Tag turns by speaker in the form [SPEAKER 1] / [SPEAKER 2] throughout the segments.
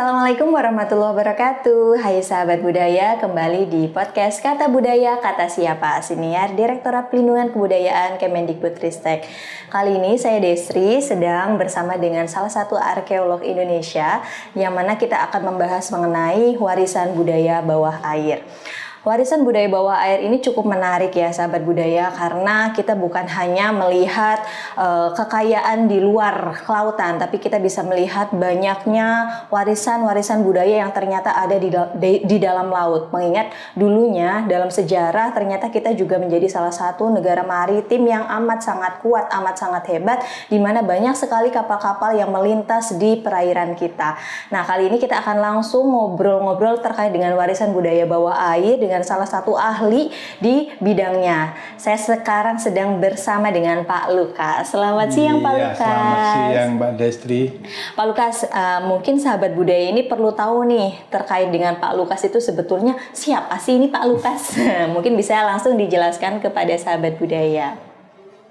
[SPEAKER 1] Assalamualaikum warahmatullahi wabarakatuh. Hai sahabat budaya, kembali di podcast Kata Budaya Kata Siapa, Siniar Direktorat Pelindungan Kebudayaan Kemendikbudristek. Kali ini saya Desri sedang bersama dengan salah satu arkeolog Indonesia yang mana kita akan membahas mengenai warisan budaya bawah air. Warisan budaya bawah air ini cukup menarik ya sahabat budaya, karena kita bukan hanya melihat kekayaan di luar lautan, tapi kita bisa melihat banyaknya warisan-warisan budaya yang ternyata ada di dalam laut. Mengingat dulunya dalam sejarah ternyata kita juga menjadi salah satu negara maritim yang amat sangat kuat, amat sangat hebat, di mana banyak sekali kapal-kapal yang melintas di perairan kita. Nah, kali ini kita akan langsung ngobrol-ngobrol terkait dengan warisan budaya bawah air dengan salah satu ahli di bidangnya. Saya sekarang sedang bersama dengan Pak Lukas. Selamat siang Pak Lukas.
[SPEAKER 2] Selamat siang Mbak Destri.
[SPEAKER 1] Pak Lukas, mungkin sahabat budaya ini perlu tahu nih terkait dengan Pak Lukas itu sebetulnya siapa sih ini Pak Lukas? Mungkin bisa langsung dijelaskan kepada sahabat budaya.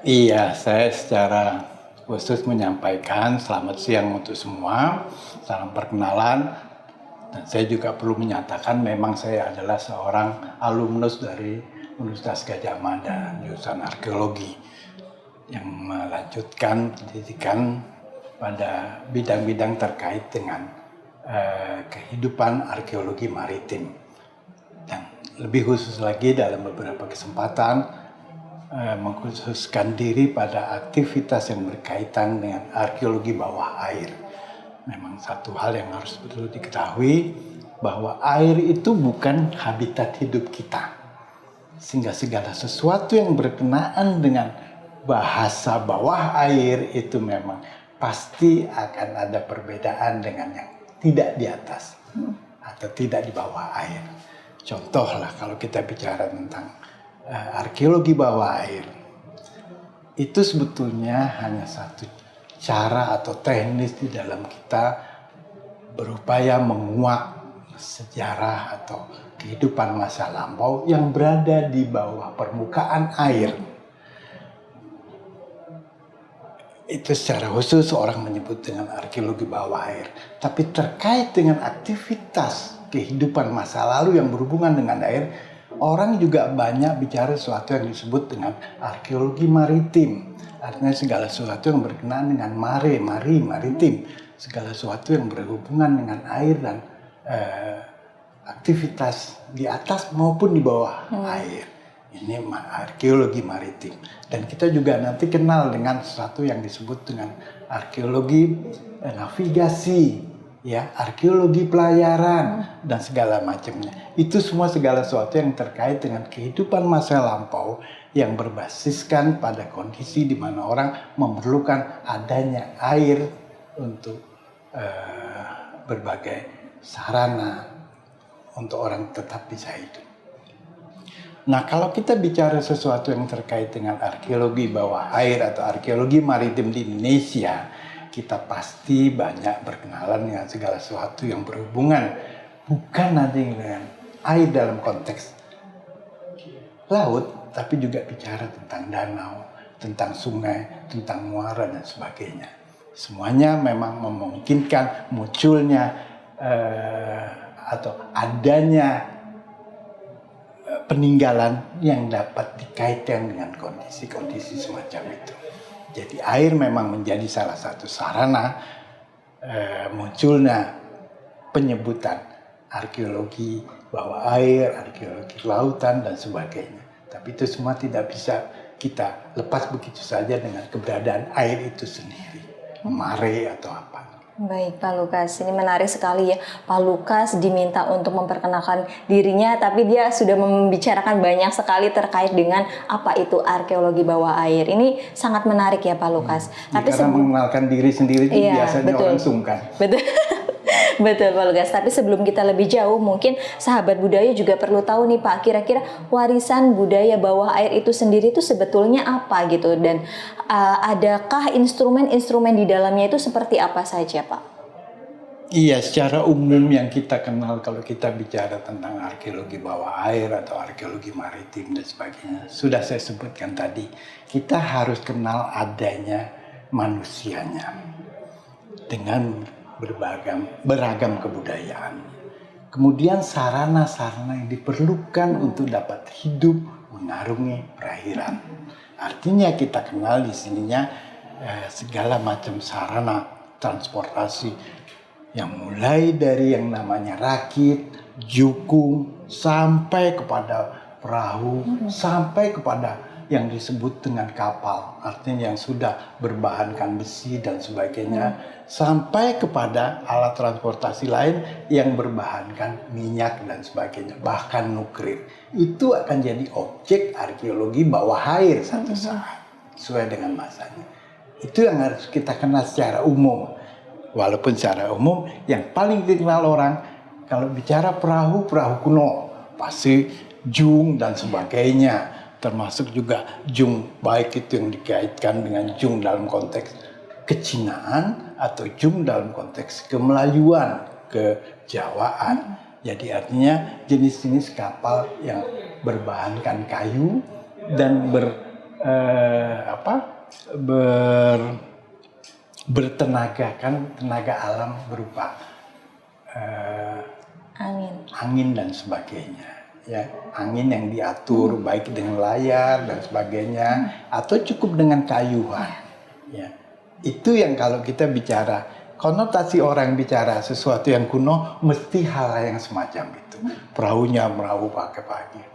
[SPEAKER 2] Iya, saya secara khusus menyampaikan selamat siang untuk semua. Salam perkenalan. Dan saya juga perlu menyatakan memang saya adalah seorang alumnus dari Universitas Gadjah Mada, jurusan arkeologi, yang melanjutkan pendidikan pada bidang-bidang terkait dengan kehidupan arkeologi maritim. Dan lebih khusus lagi dalam beberapa kesempatan mengkhususkan diri pada aktivitas yang berkaitan dengan arkeologi bawah air. Memang satu hal yang harus betul diketahui, bahwa air itu bukan habitat hidup kita. Sehingga segala sesuatu yang berkenaan dengan bahasa bawah air itu memang pasti akan ada perbedaan dengan yang tidak di atas atau tidak di bawah air. Contohlah kalau kita bicara tentang arkeologi bawah air, itu sebetulnya hanya satu cara atau teknis di dalam kita berupaya menguak sejarah atau kehidupan masa lampau yang berada di bawah permukaan air. Itu secara khusus orang menyebut dengan arkeologi bawah air. Tapi terkait dengan aktivitas kehidupan masa lalu yang berhubungan dengan air, orang juga banyak bicara sesuatu yang disebut dengan arkeologi maritim. Artinya segala sesuatu yang berkenaan dengan maritim. Segala sesuatu yang berhubungan dengan air dan aktivitas di atas maupun di bawah air. Ini arkeologi maritim. Dan kita juga nanti kenal dengan sesuatu yang disebut dengan arkeologi navigasi, ya, arkeologi pelayaran dan segala macamnya. Itu semua segala sesuatu yang terkait dengan kehidupan masa lampau yang berbasiskan pada kondisi di mana orang memerlukan adanya air untuk berbagai sarana untuk orang tetap bisa hidup. Nah, kalau kita bicara sesuatu yang terkait dengan arkeologi bawah air atau arkeologi maritim di Indonesia, kita pasti banyak berkenalan dengan segala sesuatu yang berhubungan bukan nanti dengan air dalam konteks laut, tapi juga bicara tentang danau, tentang sungai, tentang muara dan sebagainya. Semuanya memang memungkinkan munculnya atau adanya peninggalan yang dapat dikaitkan dengan kondisi-kondisi semacam itu. Jadi air memang menjadi salah satu sarana munculnya penyebutan arkeologi bawah air, arkeologi lautan dan sebagainya. Tapi itu semua tidak bisa kita lepas begitu saja dengan keberadaan air itu sendiri, mare atau apa.
[SPEAKER 1] Baik Pak Lukas, ini menarik sekali ya. Pak Lukas diminta untuk memperkenalkan dirinya, tapi dia sudah membicarakan banyak sekali terkait dengan apa itu arkeologi bawah air. Ini sangat menarik ya Pak Lukas.
[SPEAKER 2] Tapi karena mengenalkan diri sendiri itu biasanya betul. Orang sungkan.
[SPEAKER 1] Betul. Betul Pak Lukas, tapi sebelum kita lebih jauh mungkin sahabat budaya juga perlu tahu nih Pak, kira-kira warisan budaya bawah air itu sendiri itu sebetulnya apa gitu, dan adakah instrumen-instrumen di dalamnya itu seperti apa saja Pak?
[SPEAKER 2] Iya, secara umum yang kita kenal kalau kita bicara tentang arkeologi bawah air atau arkeologi maritim dan sebagainya, sudah saya sebutkan tadi, kita harus kenal adanya manusianya dengan beragam kebudayaan. Kemudian sarana-sarana yang diperlukan untuk dapat hidup mengarungi perairan. Artinya kita kenal di sininya segala macam sarana transportasi yang mulai dari yang namanya rakit, jukung, sampai kepada perahu, sampai kepada yang disebut dengan kapal, artinya yang sudah berbahankan besi dan sebagainya, sampai kepada alat transportasi lain yang berbahankan minyak dan sebagainya, bahkan nuklir. Itu akan jadi objek arkeologi bawah air satu saat, sesuai dengan masanya. Itu yang harus kita kenal secara umum. Walaupun secara umum yang paling dikenal orang, kalau bicara perahu kuno, pasti jung dan sebagainya. Termasuk juga jung, baik itu yang dikaitkan dengan jung dalam konteks kecinaan atau jung dalam konteks kemelayuan, kejawaan. Jadi artinya jenis-jenis kapal yang berbahankan kayu dan bertenagakan tenaga alam berupa angin dan sebagainya. Ya, angin yang diatur baik dengan layar dan sebagainya atau cukup dengan kayuhan. Ya, itu yang kalau kita bicara konotasi orang bicara sesuatu yang kuno mesti hal yang semacam itu. Perahunya perahu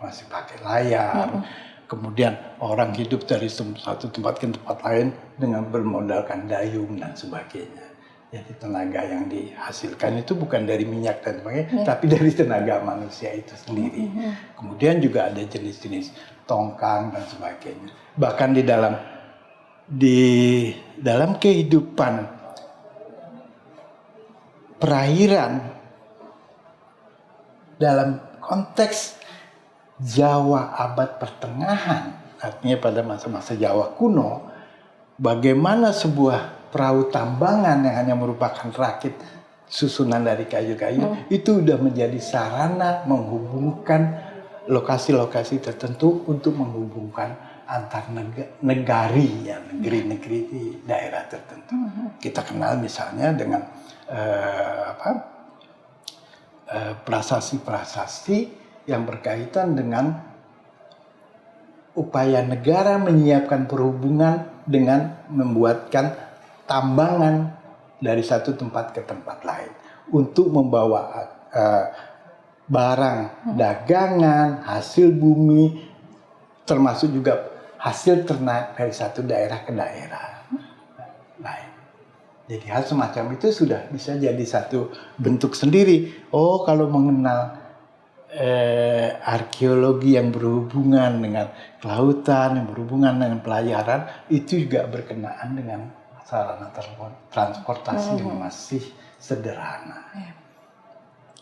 [SPEAKER 2] masih pakai layar. Kemudian orang hidup dari satu tempat ke tempat lain dengan bermodalkan dayung dan sebagainya. Jadi tenaga yang dihasilkan itu bukan dari minyak dan sebagainya, tapi dari tenaga manusia itu sendiri. Kemudian juga ada jenis-jenis tongkang dan sebagainya. Bahkan di dalam kehidupan perairan, dalam konteks Jawa abad pertengahan, artinya pada masa-masa Jawa kuno, bagaimana sebuah perahu tambangan yang hanya merupakan rakit susunan dari kayu-kayu itu sudah menjadi sarana menghubungkan lokasi-lokasi tertentu untuk menghubungkan antar negari, ya, negeri-negeri di daerah tertentu. Kita kenal misalnya dengan prasasti-prasasti yang berkaitan dengan upaya negara menyiapkan perhubungan dengan membuatkan tambangan dari satu tempat ke tempat lain untuk membawa barang dagangan, hasil bumi, termasuk juga hasil ternak dari satu daerah ke daerah lain. Jadi hal semacam itu sudah bisa jadi satu bentuk sendiri. Oh, kalau mengenal arkeologi yang berhubungan dengan kelautan, yang berhubungan dengan pelayaran, itu juga berkenaan dengan sarana transportasi yang masih sederhana.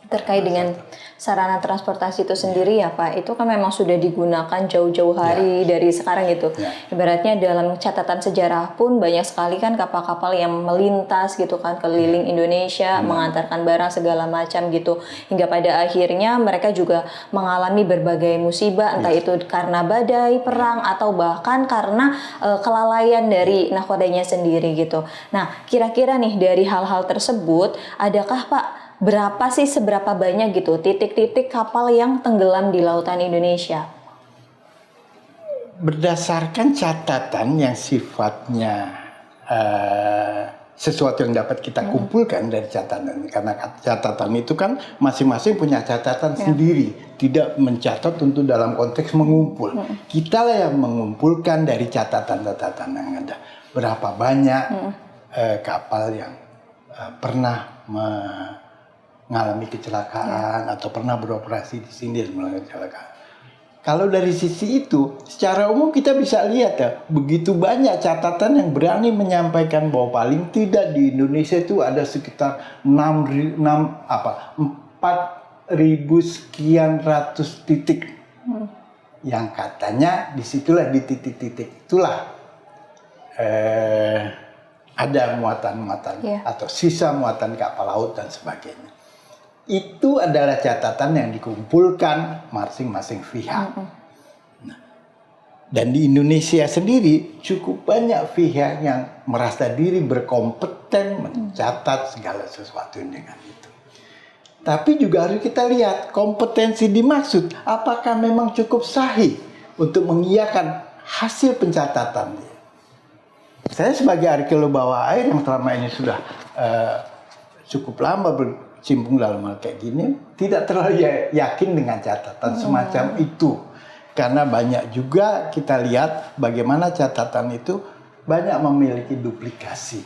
[SPEAKER 1] Terkait dengan sarana transportasi itu sendiri ya Pak, itu kan memang sudah digunakan jauh-jauh hari dari sekarang gitu. Ibaratnya dalam catatan sejarah pun banyak sekali kan kapal-kapal yang melintas gitu kan keliling Indonesia, mengantarkan barang segala macam gitu. Hingga pada akhirnya mereka juga mengalami berbagai musibah, entah itu karena badai, perang, atau bahkan karena kelalaian dari nahkodanya sendiri gitu. Nah, kira-kira nih dari hal-hal tersebut, adakah Pak seberapa banyak gitu titik-titik kapal yang tenggelam di lautan Indonesia?
[SPEAKER 2] Berdasarkan catatan yang sifatnya sesuatu yang dapat kita kumpulkan dari catatan, karena catatan itu kan masing-masing punya catatan sendiri, tidak mencatat untuk dalam konteks mengumpul. Kita lah yang mengumpulkan dari catatan-catatan yang ada. Berapa banyak kapal yang pernah mengalami kecelakaan atau pernah beroperasi di sini dan mengalami kecelakaan. Kalau dari sisi itu, secara umum kita bisa lihat ya, begitu banyak catatan yang berani menyampaikan bahwa paling tidak di Indonesia itu ada sekitar 4.000 sekian ratus titik. Yang katanya disitulah di titik-titik itulah ada muatan-muatan atau sisa muatan kapal laut dan sebagainya. Itu adalah catatan yang dikumpulkan masing-masing pihak. Nah, Dan di Indonesia sendiri cukup banyak pihak yang merasa diri berkompeten mencatat segala sesuatu dengan itu. Tapi juga harus kita lihat kompetensi dimaksud apakah memang cukup sahih untuk mengiyakan hasil pencatatan. Saya sebagai arkeolog bawah air yang selama ini sudah cukup lama berkecimpung dalam hal kayak gini, tidak terlalu yakin dengan catatan semacam itu. Karena banyak juga kita lihat bagaimana catatan itu banyak memiliki duplikasi.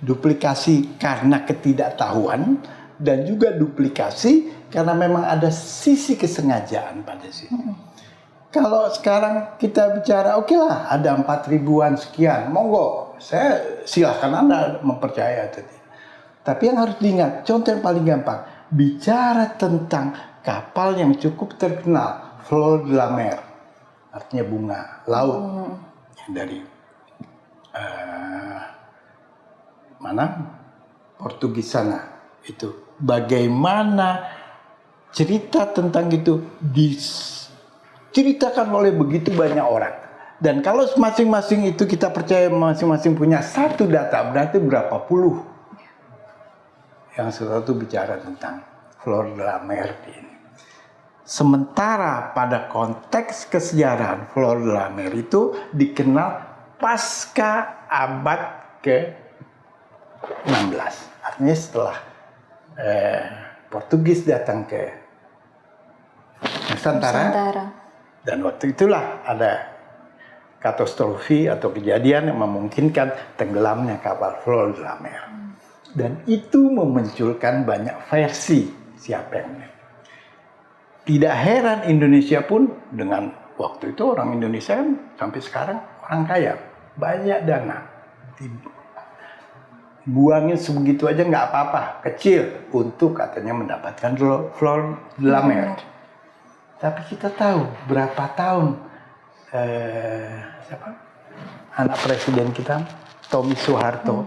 [SPEAKER 2] Duplikasi karena ketidaktahuan dan juga duplikasi karena memang ada sisi kesengajaan pada situ. Kalau sekarang kita bicara, oke lah ada 4.000-an sekian, monggo, saya silahkan Anda mempercaya itu. Tapi yang harus diingat, contoh yang paling gampang, bicara tentang kapal yang cukup terkenal, Flor de la Mer, artinya bunga laut, yang dari mana? Portugis sana. Itu bagaimana cerita tentang itu diceritakan oleh begitu banyak orang. Dan kalau masing-masing itu kita percaya masing-masing punya satu data, berarti berapa puluh yang satu bicara tentang Flor de la Mer ini. Sementara pada konteks kesejarahan Flor de la Mer itu dikenal pasca abad ke-16. Artinya setelah Portugis datang ke Nusantara. Dan waktu itulah ada katastrofi atau kejadian yang memungkinkan tenggelamnya kapal Flor de la Mer. Dan itu memunculkan banyak versi siapa yang tidak heran Indonesia pun dengan waktu itu orang Indonesia kan sampai sekarang orang kaya, banyak dana, buangin sebegitu aja nggak apa-apa, kecil untuk katanya mendapatkan Flor de la Mer. Tapi kita tahu berapa tahun anak presiden kita Tommy Soeharto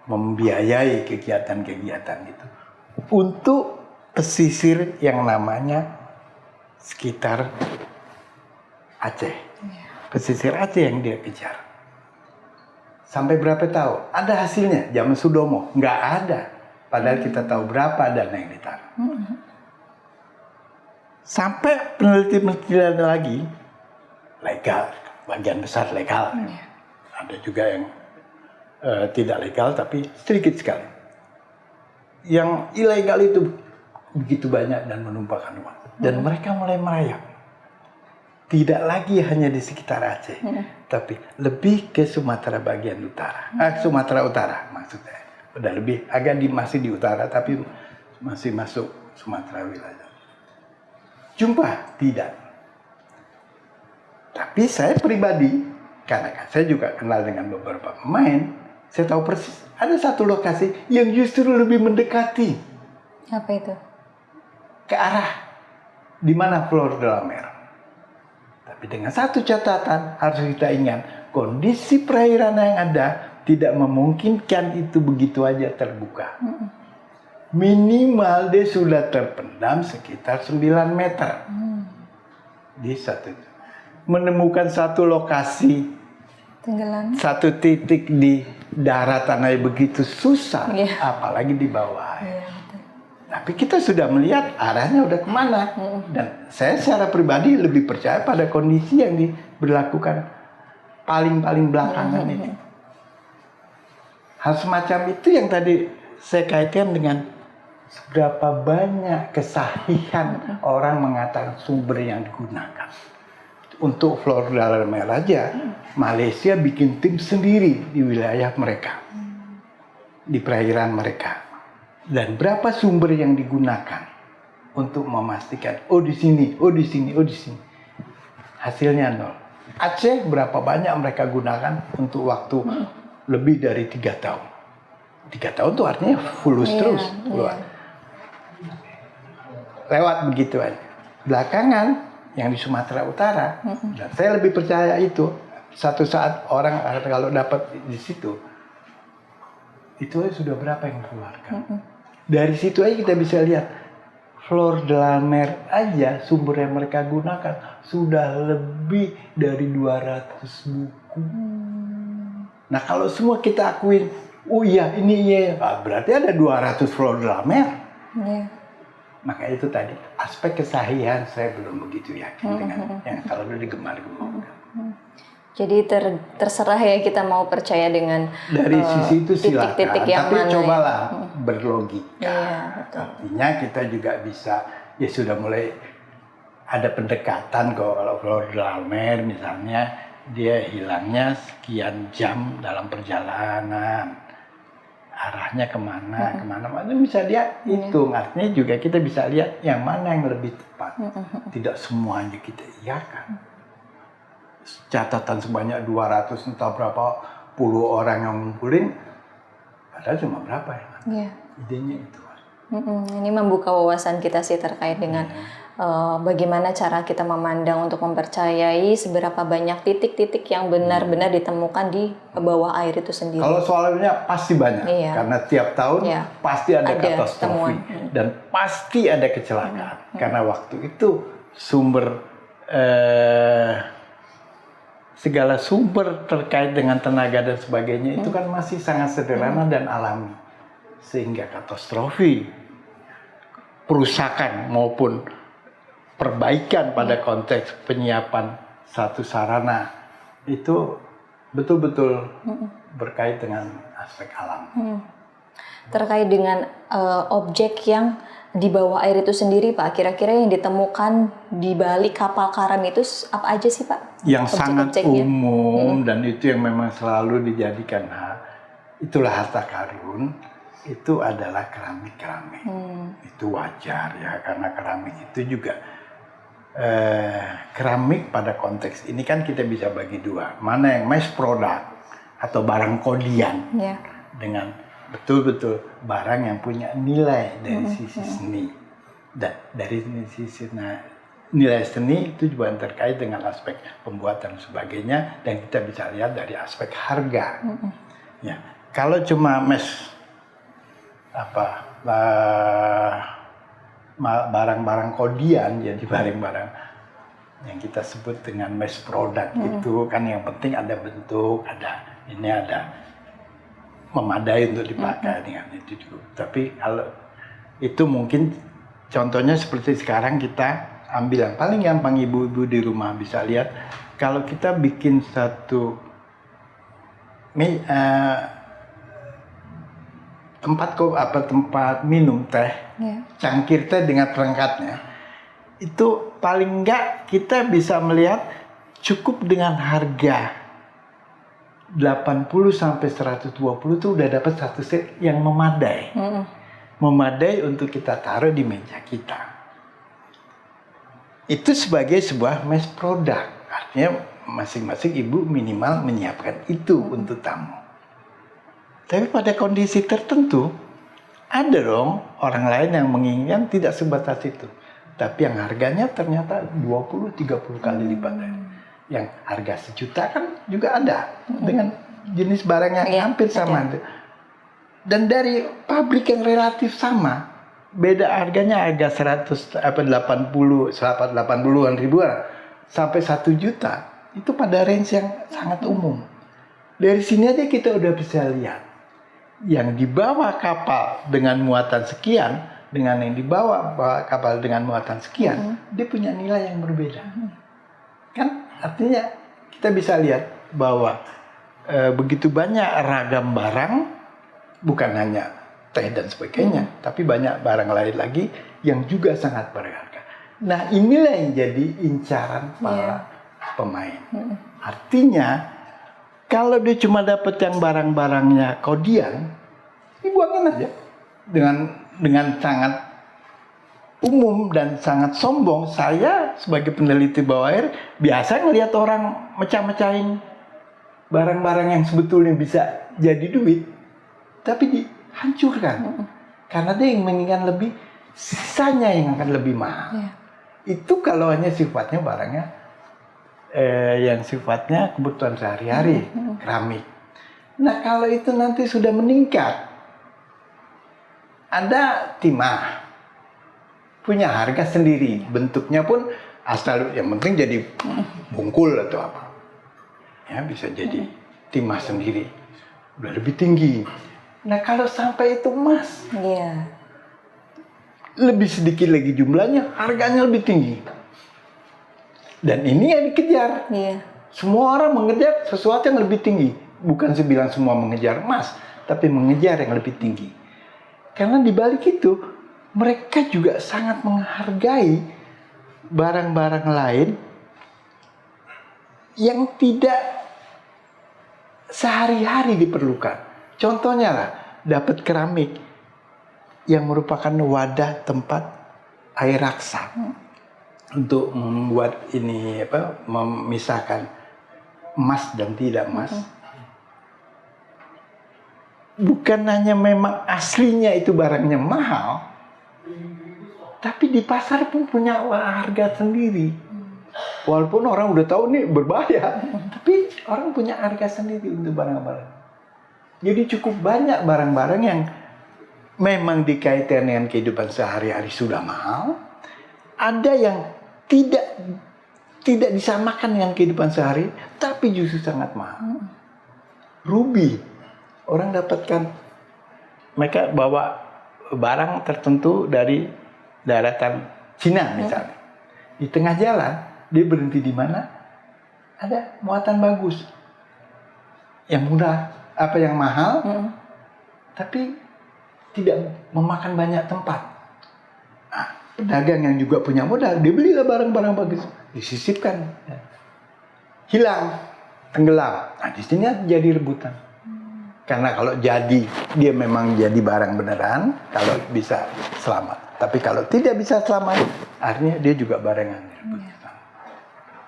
[SPEAKER 2] membiayai kegiatan-kegiatan itu untuk pesisir yang namanya sekitar Aceh. Pesisir Aceh yang dia kejar. Sampai berapa tahun? Ada hasilnya, zaman Sudomo. Nggak ada. Padahal kita tahu berapa dana yang ditaruh. Sampai peneliti-penelitian lagi, legal. Bagian besar legal. Ada juga yang tidak legal, tapi sedikit sekali. Yang ilegal itu begitu banyak dan menumpahkan uang. Dan mereka mulai merayap. Tidak lagi hanya di sekitar Aceh, tapi lebih ke Sumatera bagian utara. Sumatera Utara maksudnya. Udah lebih, agak masih di utara, tapi masih masuk Sumatera wilayah. Jumpa? Tidak. Tapi saya pribadi, karena saya juga kenal dengan beberapa pemain, saya tahu persis ada satu lokasi yang justru lebih mendekati.
[SPEAKER 1] Apa itu?
[SPEAKER 2] Ke arah di mana Flor de la Mer. Tapi dengan satu catatan harus kita ingat, kondisi perairan yang ada tidak memungkinkan itu begitu aja terbuka. Minimal dia sudah terpendam sekitar 9 meter. Di satu menemukan satu lokasi
[SPEAKER 1] tenggelam,
[SPEAKER 2] satu titik di daratan aja begitu susah, apalagi di bawah air. Tapi kita sudah melihat arahnya udah kemana. Dan saya secara pribadi lebih percaya pada kondisi yang diberlakukan paling belakangan ini. Hal semacam itu yang tadi saya kaitkan dengan seberapa banyak kesahihan orang mengatakan sumber yang digunakan. Untuk Flor de la Mer aja, Malaysia bikin tim sendiri di wilayah mereka, di perairan mereka. Dan berapa sumber yang digunakan untuk memastikan di sini. Hasilnya 0. Aceh berapa banyak mereka gunakan untuk waktu lebih dari 3 tahun. 3 tahun itu artinya fulus terus keluar. Lewat begitu aja. Belakangan yang di Sumatera Utara, dan saya lebih percaya itu. Satu saat orang kalau dapat di situ, itu sudah berapa yang dikeluarkan. Dari situ aja kita bisa lihat Flor de la Mer aja sumber yang mereka gunakan sudah lebih dari 200 buku. Nah kalau semua kita akuin, oh iya ini iya, berarti ada 200 Flor de la Mer.
[SPEAKER 1] Yeah.
[SPEAKER 2] Maka itu tadi, aspek kesahihan saya belum begitu yakin dengan yang terlalu digemar-gemar.
[SPEAKER 1] Jadi terserah ya kita mau percaya dengan
[SPEAKER 2] dari sisi itu silakan,
[SPEAKER 1] titik-titik yang
[SPEAKER 2] tapi
[SPEAKER 1] mana
[SPEAKER 2] cobalah berlogika.
[SPEAKER 1] Iya, betul.
[SPEAKER 2] Artinya kita juga bisa, ya sudah mulai ada pendekatan kalau Flor de la Mer misalnya dia hilangnya sekian jam dalam perjalanan, arahnya kemana, kemana-mana bisa dia hitung. Artinya juga kita bisa lihat yang mana yang lebih tepat. Tidak semuanya kita iyakan. Catatan sebanyak 200 entah berapa puluh orang yang ngumpulin, padahal cuma berapa ya?
[SPEAKER 1] Iya.
[SPEAKER 2] Idenya itu.
[SPEAKER 1] Ini membuka wawasan kita sih terkait dengan bagaimana cara kita memandang untuk mempercayai seberapa banyak titik-titik yang benar-benar ditemukan di bawah air itu sendiri.
[SPEAKER 2] Kalau soalnya pasti banyak, karena tiap tahun pasti ada katastrofi dan pasti ada kecelakaan. Karena waktu itu sumber segala sumber terkait dengan tenaga dan sebagainya itu kan masih sangat sederhana dan alami, sehingga katastrofi, perusakan maupun perbaikan pada konteks penyiapan satu sarana itu betul-betul berkait dengan aspek alam.
[SPEAKER 1] Terkait dengan objek yang di bawah air itu sendiri, Pak, kira-kira yang ditemukan di balik kapal karam itu apa aja sih, Pak?
[SPEAKER 2] Yang sangat umum dan itu yang memang selalu dijadikan itulah harta karun, itu adalah keramik-keramik. Itu wajar ya, karena keramik itu juga keramik pada konteks ini kan kita bisa bagi dua, mana yang mass product atau barang kodian dengan betul-betul barang yang punya nilai dari sisi seni, dan dari sisi nilai seni itu juga terkait dengan aspek pembuatan sebagainya, dan kita bisa lihat dari aspek harga. Ya, kalau cuma barang-barang kodian, jadi barang-barang yang kita sebut dengan mass product itu kan yang penting ada bentuk, ada ini, ada memadai untuk dipakai dengan itu dulu. Tapi kalau itu mungkin contohnya seperti sekarang kita ambil yang paling gampang, ibu-ibu di rumah bisa lihat kalau kita bikin satu tempat minum teh, cangkir teh dengan perangkatnya, itu paling enggak kita bisa melihat cukup dengan harga 80 sampai 120 itu udah dapat satu set yang memadai. Memadai untuk kita taruh di meja kita. Itu sebagai sebuah mass product. Artinya masing-masing ibu minimal menyiapkan itu untuk tamu. Tapi pada kondisi tertentu ada dong orang lain yang menginginkan tidak sebatas itu. Tapi yang harganya ternyata 20-30 kali lipat dari yang harga 1 juta kan juga ada dengan jenis barang yang hampir sama. Dan dari pabrik yang relatif sama, beda harganya harga 80-an ribuan sampai 1 juta. Itu pada range yang sangat umum. Dari sini aja kita udah bisa lihat yang dibawa kapal dengan muatan sekian dengan yang dibawa kapal dengan muatan sekian, dia punya nilai yang berbeda. Kan artinya kita bisa lihat bahwa begitu banyak ragam barang, bukan hanya teh dan sebagainya, tapi banyak barang lain lagi yang juga sangat berharga. Nah inilah yang jadi incaran para pemain. Artinya kalau dia cuma dapat yang barang-barangnya kodian, dibuangin aja dengan sangat umum dan sangat sombong. Saya sebagai peneliti bawah air biasa ngelihat orang mecah-mecahin barang-barang yang sebetulnya bisa jadi duit, tapi dihancurkan karena dia yang menginginkan lebih, sisanya yang akan lebih mahal. Itu kalau hanya sifatnya barangnya yang sifatnya kebutuhan sehari-hari, keramik. Nah kalau itu nanti sudah meningkat, ada timah, punya harga sendiri. Bentuknya pun asal yang penting jadi bungkul atau apa. Ya, bisa jadi timah sendiri. Udah lebih tinggi. Nah, kalau sampai itu emas,
[SPEAKER 1] Iya.
[SPEAKER 2] lebih sedikit lagi jumlahnya, harganya lebih tinggi. Dan ini yang dikejar.
[SPEAKER 1] Iya.
[SPEAKER 2] Semua orang mengejar sesuatu yang lebih tinggi. Bukan sebilang semua mengejar emas, tapi mengejar yang lebih tinggi. Karena di balik itu, mereka juga sangat menghargai barang-barang lain yang tidak sehari-hari diperlukan. Contohnya lah, dapat keramik yang merupakan wadah tempat air raksa untuk membuat ini memisahkan emas dan tidak emas. Bukan hanya memang aslinya itu barangnya mahal, tapi di pasar pun punya harga sendiri. Walaupun orang udah tahu nih berbahaya, tapi orang punya harga sendiri untuk barang-barang. Jadi cukup banyak barang-barang yang memang dikaitkan dengan kehidupan sehari-hari sudah mahal. Ada yang tidak disamakan dengan kehidupan sehari, tapi justru sangat mahal. Ruby. Orang dapatkan, mereka bawa barang tertentu dari daratan Cina misalnya. Di tengah jalan, dia berhenti di mana? Ada muatan bagus. Yang murah, yang mahal, tapi tidak memakan banyak tempat. Nah, pedagang yang juga punya modal, dia belilah barang-barang bagus. Disisipkan. Hilang, tenggelam. Nah, di sini jadi rebutan. Karena kalau jadi, dia memang jadi barang beneran, kalau bisa selamat. Tapi kalau tidak bisa selamat, artinya dia juga barang yang direbutkan.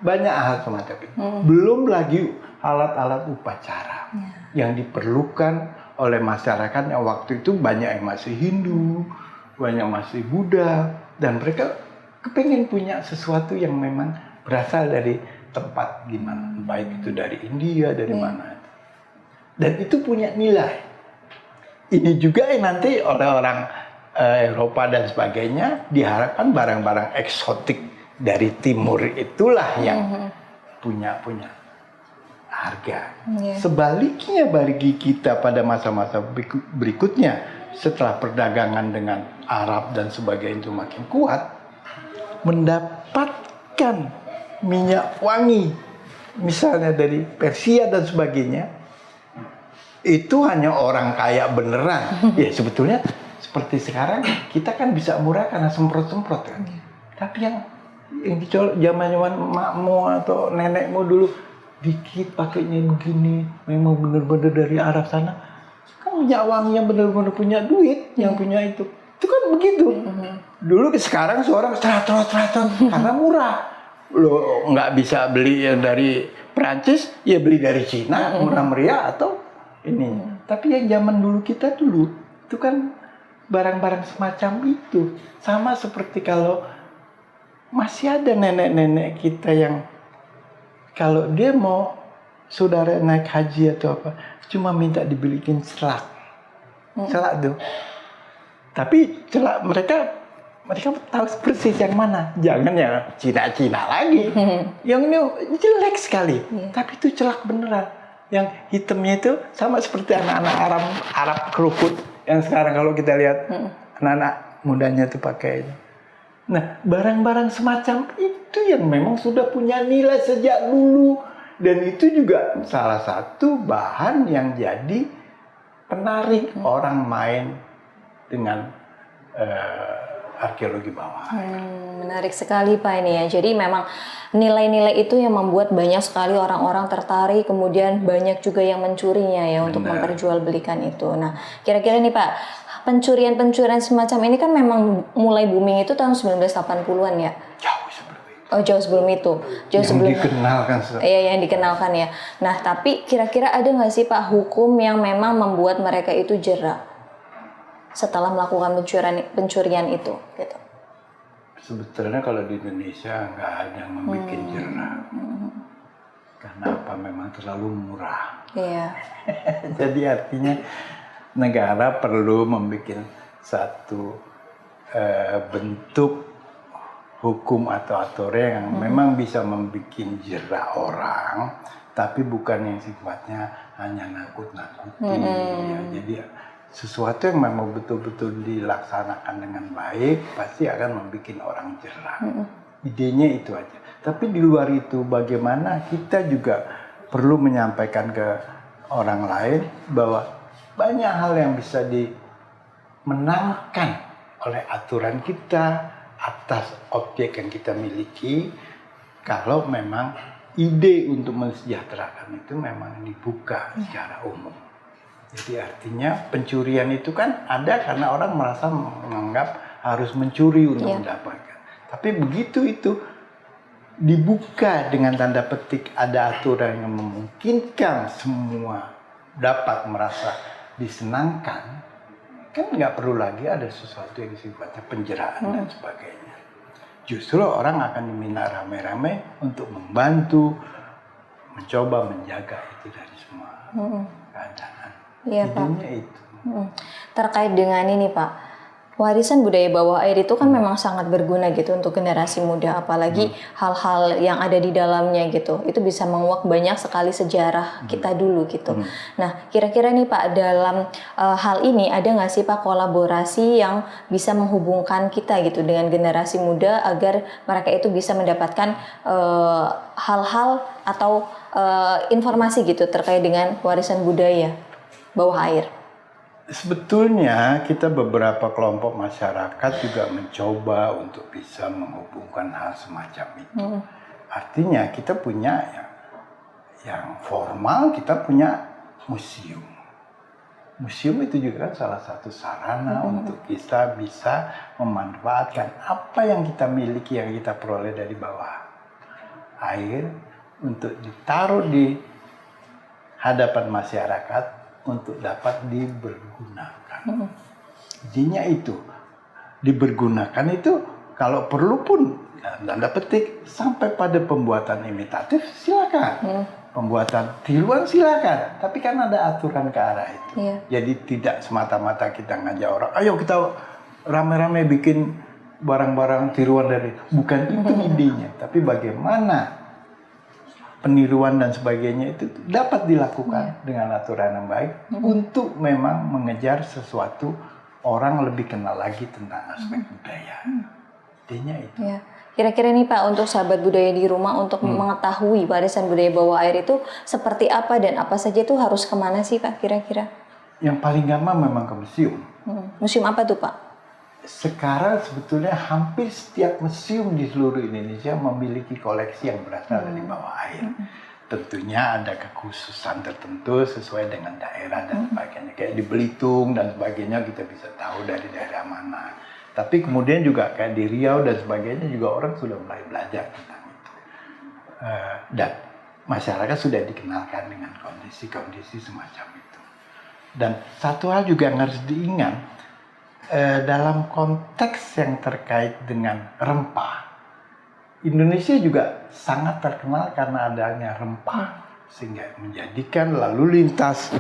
[SPEAKER 2] Banyak hal semacam itu. Belum lagi alat-alat upacara yang diperlukan oleh masyarakat yang waktu itu banyak yang masih Hindu, banyak masih Buddha, dan mereka kepengen punya sesuatu yang memang berasal dari tempat gimana, baik itu dari India, dari mana. Dan itu punya nilai. Ini juga yang nanti oleh orang Eropa dan sebagainya diharapkan barang-barang eksotik dari timur itulah yang punya harga. Sebaliknya bagi kita pada masa-masa berikutnya setelah perdagangan dengan Arab dan sebagainya itu makin kuat, mendapatkan minyak wangi misalnya dari Persia dan sebagainya, itu hanya orang kaya beneran. Ya sebetulnya seperti sekarang kita kan bisa murah karena semprot-semprot kan. Tapi yang dicolok zaman makmu atau nenekmu dulu dikit pakainya begini, memang bener-bener dari Arab sana. Kan minyak wangi yang bener-bener punya duit, yang punya itu kan begitu. Dulu sekarang seorang straton karena murah. Lo nggak bisa beli yang dari Perancis, ya beli dari Cina, murah meriah atau ini. Tapi yang zaman dulu kita itu kan barang-barang semacam itu. Sama seperti kalau masih ada nenek-nenek kita yang kalau dia mau saudara naik haji atau apa, cuma minta dibelikin selak. Selak tuh. Tapi selak mereka tahu persis yang mana. Jangan ya Cina-Cina lagi. Yang ini jelek sekali. Tapi itu celak beneran. Yang hitamnya itu sama seperti anak-anak Arab kerukut yang sekarang kalau kita lihat anak-anak mudanya itu pakai itu. Nah, barang-barang semacam itu yang memang sudah punya nilai sejak dulu, dan itu juga salah satu bahan yang jadi penarik orang main dengan arkeologi bawah.
[SPEAKER 1] Menarik sekali Pak ini ya. Jadi memang nilai-nilai itu yang membuat banyak sekali orang-orang tertarik, kemudian banyak juga yang mencurinya ya untuk memperjualbelikan itu. Nah, kira-kira nih Pak, pencurian-pencurian semacam ini kan memang mulai booming itu tahun 1980-an ya?
[SPEAKER 2] Jauh sebelum itu.
[SPEAKER 1] Oh, jauh sebelum itu. Jauh
[SPEAKER 2] yang
[SPEAKER 1] sebelum
[SPEAKER 2] dikenalkan.
[SPEAKER 1] Iya, yang dikenalkan ya. Nah, tapi kira-kira ada nggak sih Pak hukum yang memang membuat mereka itu jera setelah melakukan pencurian itu gitu?
[SPEAKER 2] Sebetulnya kalau di Indonesia nggak ada yang membuat jerah. Karena apa? Memang terlalu murah.
[SPEAKER 1] Iya.
[SPEAKER 2] Jadi artinya negara perlu membuat satu bentuk hukum atau aturan yang memang bisa membuat jerak orang, tapi bukan yang sifatnya hanya nakut-nakuti. Ya. Jadi sesuatu yang memang betul-betul dilaksanakan dengan baik pasti akan membuat orang jerak. Idenya itu aja. Tapi di luar itu bagaimana kita juga perlu menyampaikan ke orang lain bahwa banyak hal yang bisa dimenangkan oleh aturan kita atas objek yang kita miliki kalau memang ide untuk mensejahterakan itu memang dibuka secara umum. Jadi artinya pencurian itu kan ada karena orang merasa menganggap harus mencuri untuk mendapatkan. Tapi begitu itu dibuka dengan tanda petik ada aturan yang memungkinkan semua dapat merasa disenangkan, kan nggak perlu lagi ada sesuatu yang sifatnya penjeraan dan sebagainya. Justru orang akan diminta rame-rame untuk membantu, mencoba menjaga itu dari semua keadaan.
[SPEAKER 1] Iya, Pak.
[SPEAKER 2] Itu.
[SPEAKER 1] Terkait dengan ini, Pak, warisan budaya bawah air itu kan memang sangat berguna gitu untuk generasi muda, apalagi hal-hal yang ada di dalamnya gitu. Itu bisa menguak banyak sekali sejarah kita dulu gitu. Nah, kira-kira nih Pak, dalam hal ini ada nggak sih Pak kolaborasi yang bisa menghubungkan kita gitu dengan generasi muda agar mereka itu bisa mendapatkan hal-hal atau informasi gitu terkait dengan warisan budaya bawah air?
[SPEAKER 2] Sebetulnya kita beberapa kelompok masyarakat juga mencoba untuk bisa menghubungkan hal semacam itu. Artinya kita punya yang formal, kita punya museum. Museum itu juga kan salah satu sarana untuk kita bisa memanfaatkan apa yang kita miliki, yang kita peroleh dari bawah air untuk ditaruh di hadapan masyarakat untuk dapat dipergunakan. Intinya itu, dipergunakan itu kalau perlu pun tanda petik sampai pada pembuatan imitatif silakan. Pembuatan tiruan silakan, tapi kan ada aturan ke arah itu. Jadi tidak semata-mata kita ngajak orang, ayo kita rame-rame bikin barang-barang tiruan dari, bukan itu idenya, tapi bagaimana peniruan dan sebagainya itu dapat dilakukan dengan aturan yang baik untuk memang mengejar sesuatu orang lebih kenal lagi tentang aspek budaya. Intinya itu.
[SPEAKER 1] Ya. Kira-kira nih Pak, untuk sahabat budaya di rumah untuk mengetahui warisan budaya bawah air itu seperti apa dan apa saja itu harus kemana sih Pak kira-kira?
[SPEAKER 2] Yang paling gampang memang ke museum.
[SPEAKER 1] Museum apa tuh Pak?
[SPEAKER 2] Sekarang sebetulnya hampir setiap museum di seluruh Indonesia memiliki koleksi yang berasal dari bawah air. Tentunya ada kekhususan tertentu sesuai dengan daerah dan sebagainya. Kayak di Belitung dan sebagainya kita bisa tahu dari daerah mana. Tapi kemudian juga kayak di Riau dan sebagainya juga orang sudah mulai belajar tentang itu. Dan masyarakat sudah dikenalkan dengan kondisi-kondisi semacam itu. Dan satu hal juga yang harus diingat, dalam konteks yang terkait dengan rempah, Indonesia juga sangat terkenal karena adanya rempah, sehingga menjadikan lalu lintas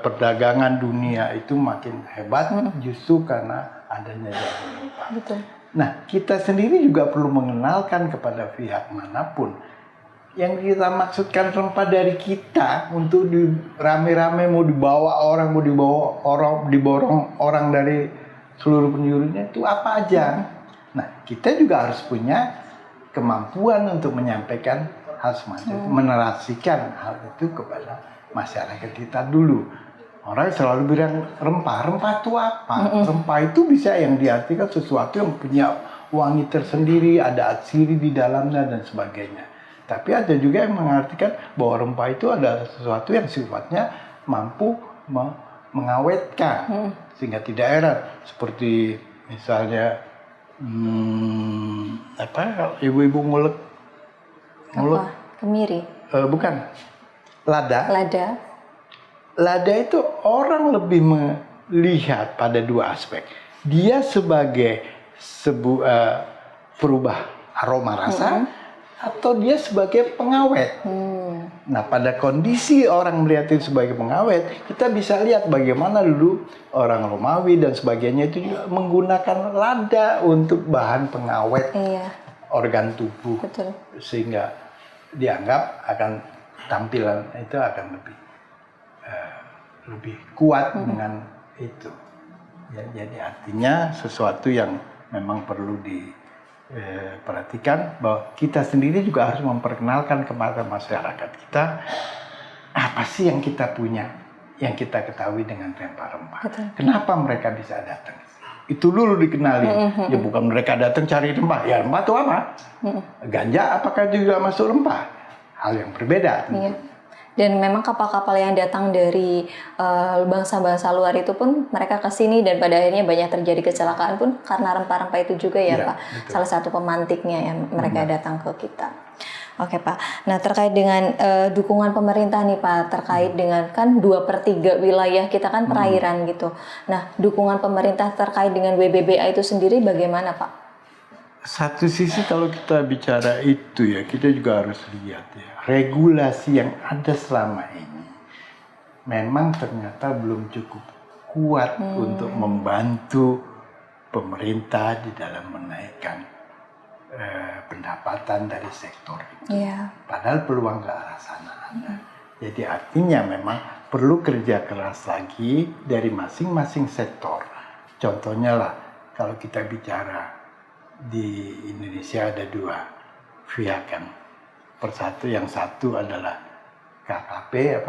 [SPEAKER 2] perdagangan dunia itu makin hebat justru karena adanya jalan rempah.
[SPEAKER 1] Betul.
[SPEAKER 2] Nah, kita sendiri juga perlu mengenalkan kepada pihak manapun yang kita maksudkan rempah dari kita untuk rame-rame mau dibawa orang, mau diborong orang dari seluruh penjurunya itu apa aja. Nah, kita juga harus punya kemampuan untuk menyampaikan hal semacam itu, menarasikan hal itu kepada masyarakat kita dulu. Orang selalu bilang rempah itu apa? Rempah itu bisa yang diartikan sesuatu yang punya wangi tersendiri, ada atsiri di dalamnya dan sebagainya. Tapi ada juga yang mengartikan bahwa rempah itu adalah sesuatu yang sifatnya mampu mengawetkan. Sehingga tidak heran seperti misalnya ibu-ibu ngulek.
[SPEAKER 1] Kemiri?
[SPEAKER 2] Bukan. Lada.
[SPEAKER 1] Lada
[SPEAKER 2] itu orang lebih melihat pada dua aspek. Dia sebagai perubah aroma rasa, atau dia sebagai pengawet. Nah, pada kondisi orang melihat itu sebagai pengawet, kita bisa lihat bagaimana dulu orang Romawi dan sebagainya itu juga menggunakan lada untuk bahan pengawet organ tubuh.
[SPEAKER 1] Betul.
[SPEAKER 2] Sehingga dianggap akan tampilan itu akan lebih kuat dengan itu. Ya, jadi artinya sesuatu yang memang perlu diperhatikan, bahwa kita sendiri juga harus memperkenalkan kepada masyarakat kita apa sih yang kita punya, yang kita ketahui dengan rempah-rempah. Kenapa mereka bisa datang? Itu dulu dikenali. Ya bukan mereka datang cari rempah. Ya rempah itu apa? Ganja apakah juga masuk rempah? Hal yang berbeda.
[SPEAKER 1] Iya. Dan memang kapal-kapal yang datang dari bangsa-bangsa luar itu pun mereka ke sini, dan pada akhirnya banyak terjadi kecelakaan pun karena rempah-rempah itu juga ya, Pak. Betul. Salah satu pemantiknya yang mereka datang ke kita. Oke, Pak. Nah, terkait dengan dukungan pemerintah nih, Pak, terkait dengan kan 2/3 wilayah kita kan perairan gitu. Nah, dukungan pemerintah terkait dengan WBBA itu sendiri bagaimana, Pak?
[SPEAKER 2] Satu sisi kalau kita bicara itu ya, kita juga harus lihat ya, regulasi yang ada selama ini memang ternyata belum cukup kuat untuk membantu pemerintah di dalam menaikkan pendapatan dari sektor itu. Padahal peluang ke arah sana ada. Jadi artinya memang perlu kerja keras lagi dari masing-masing sektor. Contohnya lah, kalau kita bicara di Indonesia ada 2 pihak kan. Yang satu adalah KKP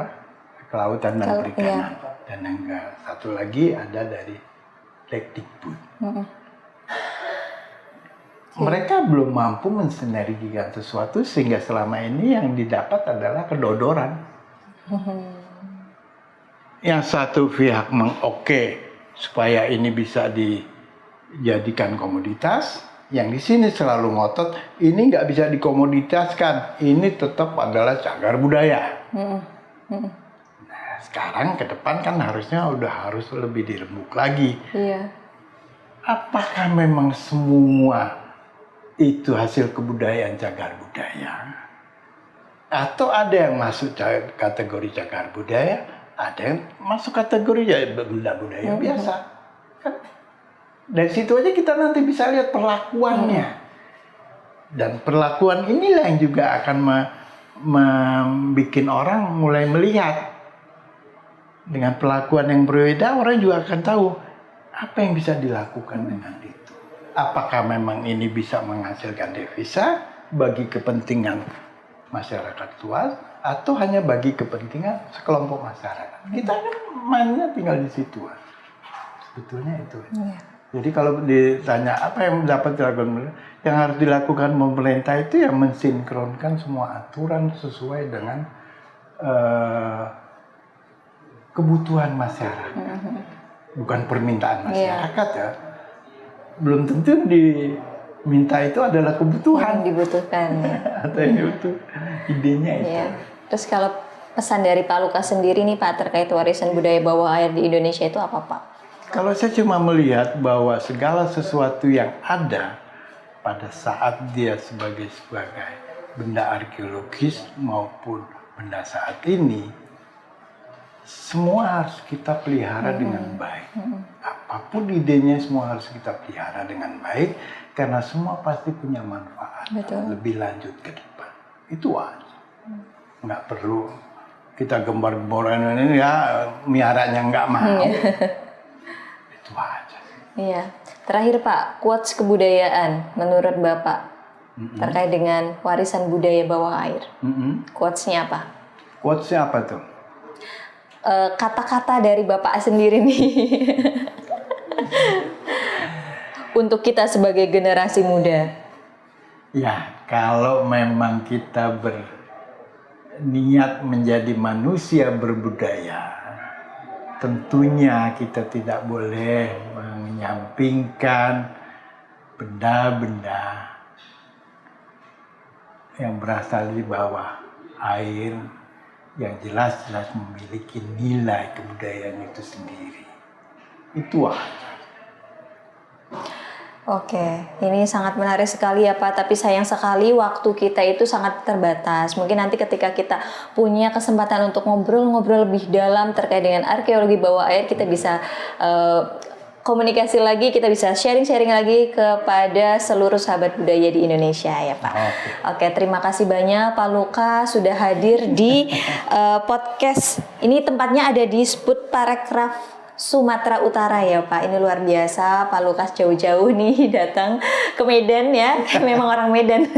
[SPEAKER 2] Kelautan dan Perikanan, dan yang satu lagi ada dari Lekdikbud. Mereka belum mampu mensinergikan sesuatu sehingga selama ini yang didapat adalah kedodoran. Yang satu pihak mengoke supaya ini bisa dijadikan komoditas. Yang di sini selalu ngotot, ini nggak bisa dikomoditaskan, ini tetap adalah cagar budaya. Nah, sekarang ke depan kan harusnya harus lebih dirembuk lagi. Apakah memang semua itu hasil kebudayaan cagar budaya? Atau ada yang masuk kategori cagar budaya, ada yang masuk kategori benda budaya biasa? Kan? Dari situ aja kita nanti bisa lihat perlakuannya. Dan perlakuan inilah yang juga akan membuat orang mulai melihat. Dengan perlakuan yang berbeda, orang juga akan tahu apa yang bisa dilakukan dengan itu. Apakah memang ini bisa menghasilkan devisa bagi kepentingan masyarakat luas, atau hanya bagi kepentingan sekelompok masyarakat. Kita kan mainnya tinggal di situ. Sebetulnya itu. Jadi kalau ditanya apa yang dapat dilakukan, yang harus dilakukan pemerintah itu ya mensinkronkan semua aturan sesuai dengan kebutuhan masyarakat, bukan permintaan masyarakat ya. Belum tentu diminta itu adalah kebutuhan.
[SPEAKER 1] Dibutuhkan.
[SPEAKER 2] Atau itu idenya itu.
[SPEAKER 1] Terus kalau pesan dari Pak Lukas sendiri nih, Pak, terkait warisan budaya bawah air di Indonesia itu apa, Pak?
[SPEAKER 2] Kalau saya cuma melihat bahwa segala sesuatu yang ada pada saat dia sebagai benda arkeologis maupun benda saat ini, semua harus kita pelihara dengan baik. Apapun idenya semua harus kita pelihara dengan baik, karena semua pasti punya manfaat lebih lanjut ke depan. Itu aja. Nggak perlu kita gembar-gemboran ini ya, miaranya nggak mau. Itu aja.
[SPEAKER 1] Iya. Terakhir, Pak, quotes kebudayaan menurut Bapak terkait dengan warisan budaya bawah air. Quotes-nya apa?
[SPEAKER 2] Quotes-nya apa tuh?
[SPEAKER 1] Kata-kata dari Bapak sendiri nih. Untuk kita sebagai generasi muda.
[SPEAKER 2] Ya, kalau memang kita berniat menjadi manusia berbudaya, tentunya kita tidak boleh menyampingkan benda-benda yang berasal di bawah air, yang jelas-jelas memiliki nilai kebudayaan itu sendiri. Itu aja.
[SPEAKER 1] Oke, ini sangat menarik sekali ya Pak, tapi sayang sekali waktu kita itu sangat terbatas. Mungkin nanti ketika kita punya kesempatan untuk ngobrol-ngobrol lebih dalam terkait dengan arkeologi bawah air, kita bisa komunikasi lagi, kita bisa sharing-sharing lagi kepada seluruh sahabat budaya di Indonesia ya Pak. Oke, terima kasih banyak Pak Luka sudah hadir di podcast. Ini tempatnya ada di Sput Parekraf Sumatera Utara ya Pak. Ini luar biasa, Pak Lukas jauh-jauh nih datang ke Medan ya. Memang orang Medan.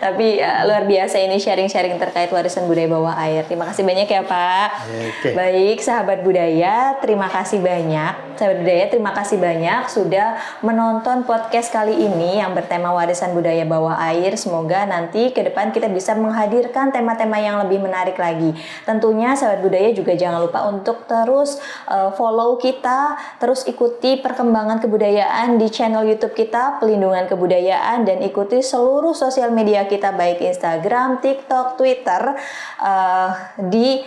[SPEAKER 1] Tapi luar biasa ini sharing-sharing terkait warisan budaya bawah air. Terima kasih banyak ya Pak.
[SPEAKER 2] Oke.
[SPEAKER 1] Baik sahabat budaya, terima kasih banyak. Sahabat budaya, terima kasih banyak sudah menonton podcast kali ini yang bertema warisan budaya bawah air. Semoga nanti ke depan kita bisa menghadirkan tema-tema yang lebih menarik lagi. Tentunya sahabat budaya juga jangan lupa untuk terus follow kita, terus ikuti perkembangan kebudayaan di channel YouTube kita, Pelindungan Kebudayaan, dan ikuti seluruh sosial media kita baik Instagram, TikTok, Twitter di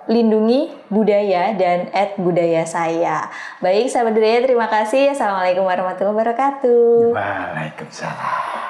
[SPEAKER 1] @lindungi-budaya dan @budaya-saya. Baik sahabat budaya, terima kasih. Assalamualaikum warahmatullahi wabarakatuh.
[SPEAKER 2] Waalaikumsalam.